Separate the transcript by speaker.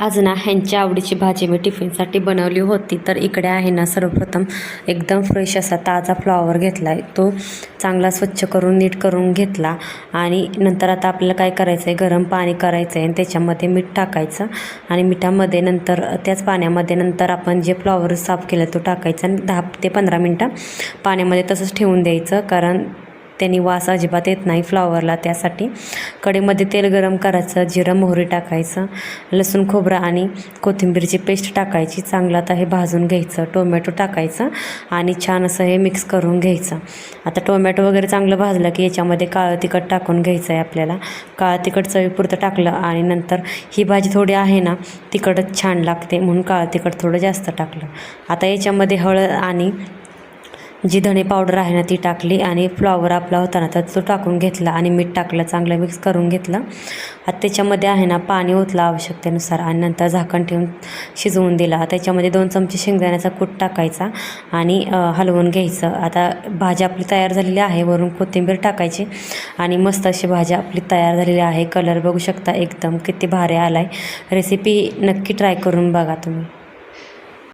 Speaker 1: आज ना ह्यांच्या आवडीची भाजी मी टिफिनसाठी बनवली होती. तर इकडे आहे ना, सर्वप्रथम एकदम फ्रेश असा ताजा फ्लॉवर घेतला आहे. तो चांगला स्वच्छ करून नीट करून घेतला आणि नंतर आता आपल्याला काय करायचं आहे, गरम पाणी करायचं आहे आणि त्याच्यामध्ये मीठ टाकायचं आणि मिठामध्ये नंतर त्याच पाण्यामध्ये नंतर आपण जे फ्लॉवर साफ केलं तो टाकायचा आणि 10 ते 15 मिनटं पाण्यामध्ये तसंच ठेवून द्यायचं, कारण त्यांनी वास अजिबात येत नाही फ्लॉवरला. त्यासाठी कढईमध्ये तेल गरम करायचं, जिरं मोहरी टाकायचं, लसूण खोबरं आणि कोथिंबीरची पेस्ट टाकायची. चांगलं आता हे भाजून घ्यायचं. टोमॅटो टाकायचं आणि छान असं हे मिक्स करून घ्यायचं. आता टोमॅटो वगैरे चांगलं भाजलं की याच्यामध्ये काळं तिखट टाकून घ्यायचं आहे आपल्याला. काळं तिखट चवीपुरतं टाकलं आणि नंतर ही भाजी थोडी आहे ना तिखटच छान लागते, म्हणून काळं तिखट थोडं जास्त टाकलं. आता याच्यामध्ये हळद आणि जी धणे पावडर आहे ना ती टाकली आणि फ्लॉवर आपला होता ना तर तो टाकून घेतला आणि मीठ टाकलं, चांगलं मिक्स करून घेतलं. आता त्याच्यामध्ये आहे ना पाणी ओतलं आवश्यकतेनुसार आणि नंतर झाकण ठेवून शिजवून दिला. त्याच्यामध्ये 2 चमचे शेंगदाण्याचा कूट टाकायचा आणि हलवून घ्यायचं. आता भाजी आपली तयार झालेली आहे. वरून कोथिंबीर टाकायची आणि मस्त अशी भाजी आपली तयार झालेली आहे. कलर बघू शकता एकदम किती भारी आला आहे. रेसिपी नक्की ट्राय करून बघा तुम्ही.